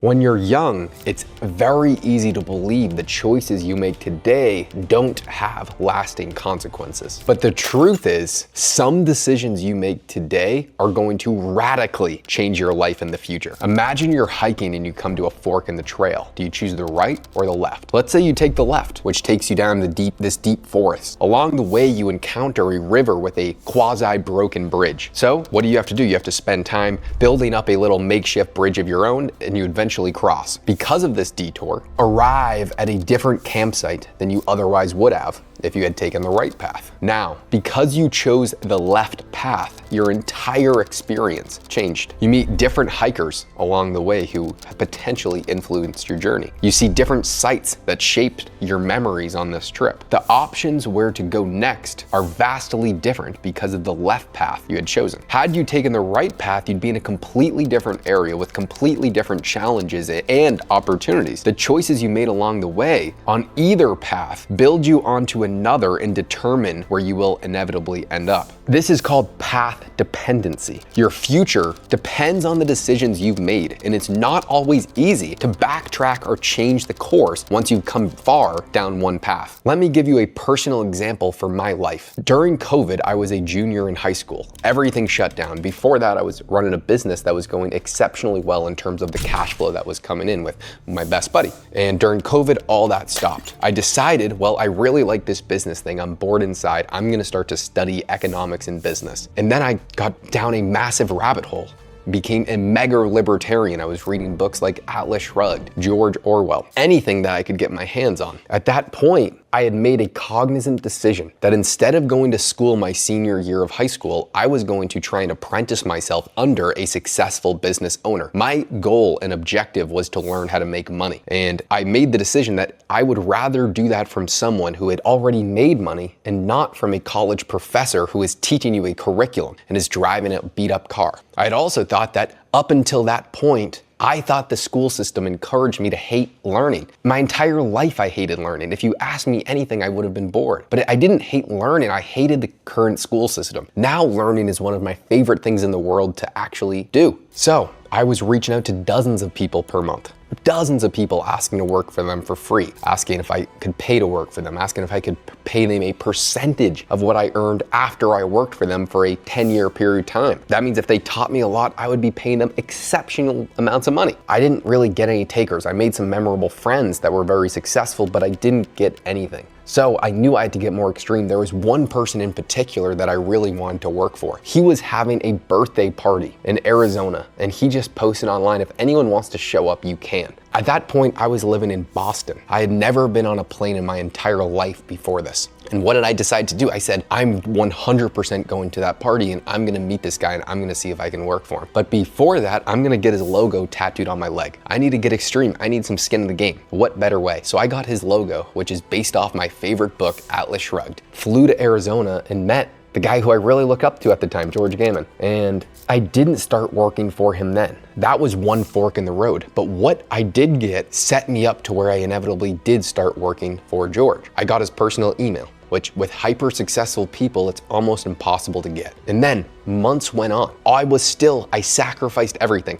When you're young, it's very easy to believe the choices you make today don't have lasting consequences. But the truth is, some decisions you make today are going to radically change your life in the future. Imagine you're hiking and you come to a fork in the trail. Do you choose the right or the left? Let's say you take the left, which takes you down this deep forest. Along the way, you encounter a river with a quasi-broken bridge. So what do you have to do? You have to spend time building up a little makeshift bridge of your own, and you eventually cross. Because of this detour, arrive at a different campsite than you otherwise would have if you had taken the right path. Now, because you chose the left path, your entire experience changed. You meet different hikers along the way who potentially influenced your journey. You see different sights that shaped your memories on this trip. The options where to go next are vastly different because of the left path you had chosen. Had you taken the right path, you'd be in a completely different area with completely different challenges and opportunities. The choices you made along the way on either path build you onto another and determine where you will inevitably end up. This is called path dependency. Your future depends on the decisions you've made, and it's not always easy to backtrack or change the course once you've come far down one path. Let me give you a personal example for my life. During COVID, I was a junior in high school. Everything shut down. Before that, I was running a business that was going exceptionally well in terms of the cash flow that was coming in with my best buddy. And during COVID, all that stopped. I decided, well, I really like this business thing. I'm bored inside. I'm gonna start to study economics and business. And then I got down a massive rabbit hole. Became a mega libertarian. I was reading books like Atlas Shrugged, George Orwell, anything that I could get my hands on. At that point, I had made a cognizant decision that instead of going to school my senior year of high school, I was going to try and apprentice myself under a successful business owner. My goal and objective was to learn how to make money. And I made the decision that I would rather do that from someone who had already made money and not from a college professor who is teaching you a curriculum and is driving a beat up car. I had also thought that up until that point, I thought the school system encouraged me to hate learning. My entire life I hated learning. If you asked me anything, I would have been bored. But I didn't hate learning, I hated the current school system. Now learning is one of my favorite things in the world to actually do. So I was reaching out to dozens of people per month. Dozens of people asking to work for them for free, asking if I could pay to work for them, asking if I could pay them a percentage of what I earned after I worked for them for a 10-year period of time. That means if they taught me a lot, I would be paying them exceptional amounts of money. I didn't really get any takers. I made some memorable friends that were very successful, but I didn't get anything. So I knew I had to get more extreme. There was one person in particular that I really wanted to work for. He was having a birthday party in Arizona, and he just posted online, if anyone wants to show up, you can. At that point, I was living in Boston. I had never been on a plane in my entire life before this. And what did I decide to do? I said, I'm 100% going to that party and I'm gonna meet this guy and I'm gonna see if I can work for him. But before that, I'm gonna get his logo tattooed on my leg. I need to get extreme. I need some skin in the game. What better way? So I got his logo, which is based off my favorite book, Atlas Shrugged. Flew to Arizona and met the guy who I really look up to at the time, George Gammon. And I didn't start working for him then. That was one fork in the road. But what I did get set me up to where I inevitably did start working for George. I got his personal email, which with hyper successful people, it's almost impossible to get. And then months went on. I sacrificed everything.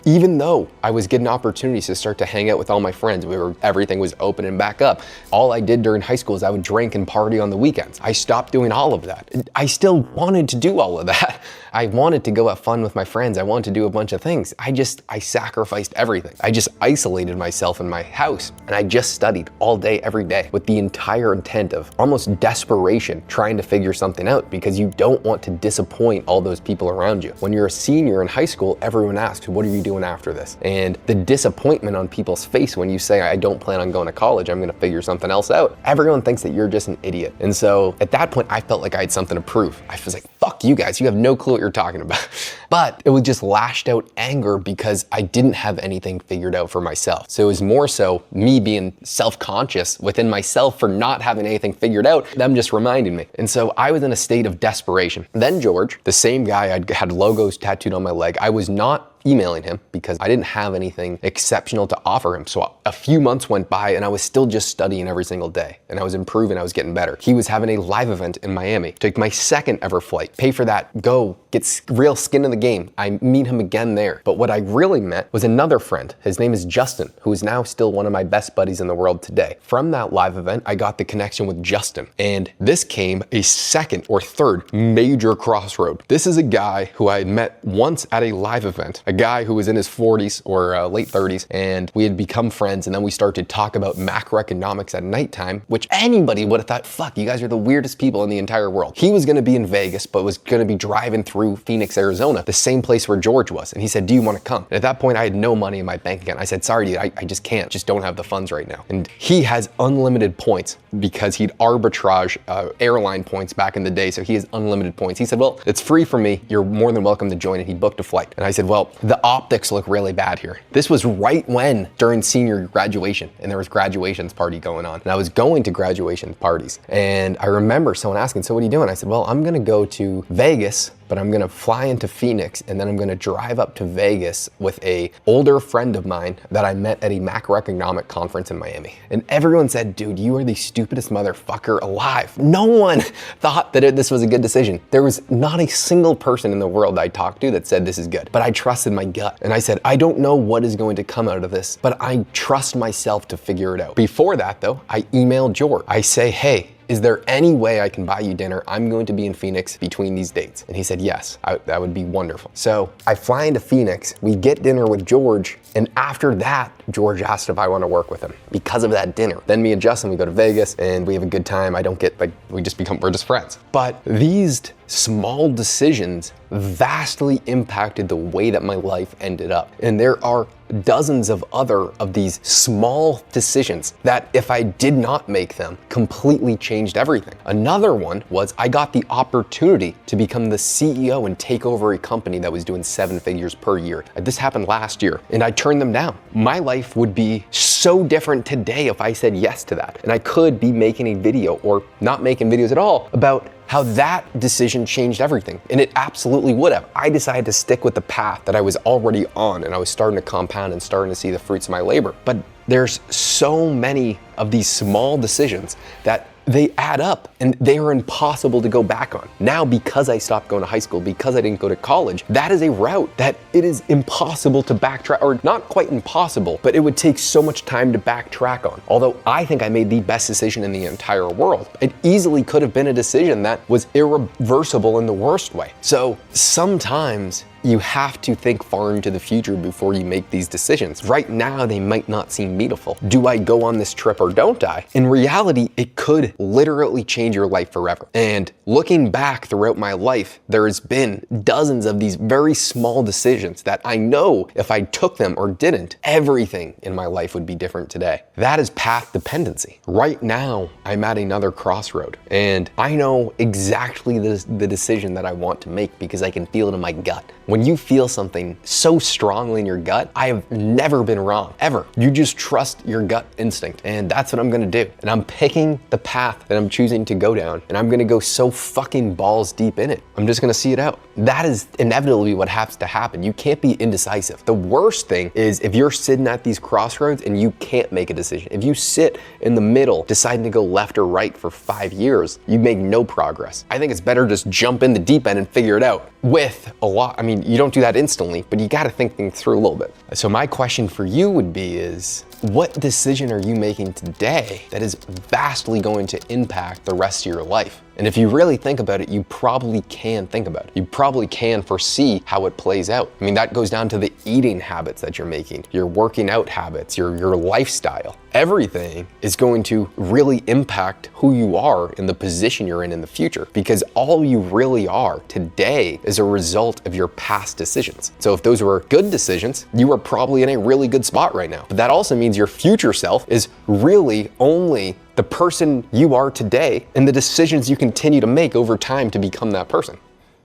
Even though I was getting opportunities to start to hang out with all my friends, everything was open and back up. All I did during high school is I would drink and party on the weekends. I stopped doing all of that. I still wanted to do all of that. I wanted to go have fun with my friends. I wanted to do a bunch of things. I sacrificed everything. I just isolated myself in my house and I just studied all day, every day with the entire intent of almost desperation, trying to figure something out because you don't want to disappoint all those people around you. When you're a senior in high school, everyone asks, what are you doing after this? And the disappointment on people's face when you say, I don't plan on going to college, I'm gonna figure something else out. Everyone thinks that you're just an idiot. And so at that point, I felt like I had something to prove. I was like, fuck you guys, you have no clue what you're talking about. But it was just lashed out anger because I didn't have anything figured out for myself. So it was more so me being self-conscious within myself for not having anything figured out, them just reminding me. And so I was in a state of desperation. Then George, the same guy, I had logos tattooed on my leg. I was not emailing him because I didn't have anything exceptional to offer him. So a few months went by and I was still just studying every single day and I was improving, I was getting better. He was having a live event in Miami. Took my second ever flight, pay for that, go, get real skin in the game. I meet him again there. But what I really met was another friend. His name is Justin, who is now still one of my best buddies in the world today. From that live event, I got the connection with Justin. And this came a second or third major crossroad. This is a guy who I had met once at a live event, a guy who was in his 40s or late 30s, and we had become friends. And then we started to talk about macroeconomics at nighttime, which anybody would have thought, fuck, you guys are the weirdest people in the entire world. He was gonna be in Vegas, but was gonna be driving through Phoenix, Arizona, the same place where George was. And he said, do you wanna come? And at that point, I had no money in my bank account. I said, sorry, dude, I just can't, just don't have the funds right now. And he has unlimited points because he'd arbitrage airline points back in the day. So he has unlimited points. He said, well, it's free for me. You're more than welcome to join it. He booked a flight. And I said, well, the optics look really bad here. This was right when, during senior graduation, and there was graduations party going on. And I was going to graduation parties. And I remember someone asking, so what are you doing? I said, well, I'm gonna go to Vegas, but I'm gonna fly into Phoenix and then I'm gonna drive up to Vegas with a older friend of mine that I met at a macroeconomic conference in Miami. And everyone said, dude, you are the stupidest motherfucker alive. No one thought that this was a good decision. There was not a single person in the world I talked to that said this is good, but I trusted my gut. And I said, I don't know what is going to come out of this, but I trust myself to figure it out. Before that though, I emailed George. I say, hey, is there any way I can buy you dinner? I'm going to be in Phoenix between these dates. And he said, yes, that would be wonderful. So I fly into Phoenix, we get dinner with George. And after that, George asked if I want to work with him because of that dinner. Then me and Justin, we go to Vegas and we have a good time. We're just friends. But these small decisions vastly impacted the way that my life ended up. And there are dozens of other of these small decisions that if I did not make them, completely changed everything. Another one was I got the opportunity to become the CEO and take over a company that was doing 7 figures per year. This happened last year and I turned them down. My life would be so different today if I said yes to that. And I could be making a video or not making videos at all about how that decision changed everything. And it absolutely would have. I decided to stick with the path that I was already on and I was starting to compound and starting to see the fruits of my labor. But there's so many of these small decisions that they add up and they are impossible to go back on. Now, because I stopped going to high school, because I didn't go to college, that is a route that it is impossible to backtrack, or not quite impossible, but it would take so much time to backtrack on. Although I think I made the best decision in the entire world. It easily could have been a decision that was irreversible in the worst way. So sometimes you have to think far into the future before you make these decisions. Right now, they might not seem meaningful. Do I go on this trip or don't I? In reality, it could literally change your life forever. And looking back throughout my life, there has been dozens of these very small decisions that I know if I took them or didn't, everything in my life would be different today. That is path dependency. Right now, I'm at another crossroad and I know exactly the decision that I want to make because I can feel it in my gut. When you feel something so strongly in your gut, I have never been wrong, ever. You just trust your gut instinct, and that's what I'm gonna do. And I'm picking the path that I'm choosing to go down, and I'm gonna go so fucking balls deep in it. I'm just gonna see it out. That is inevitably what has to happen. You can't be indecisive. The worst thing is if you're sitting at these crossroads and you can't make a decision. If you sit in the middle, deciding to go left or right for 5 years, you make no progress. I think it's better just jump in the deep end and figure it out with a lot. I mean, you don't do that instantly, but you gotta think things through a little bit. So my question for you would be is, what decision are you making today that is vastly going to impact the rest of your life? And if you really think about it, you probably can think about it. You probably can foresee how it plays out. I mean, that goes down to the eating habits that you're making, your working out habits, your lifestyle. Everything is going to really impact who you are in the position you're in the future, because all you really are today is a result of your past decisions. So if those were good decisions, you are probably in a really good spot right now. But that also means your future self is really only the person you are today and the decisions you continue to make over time to become that person.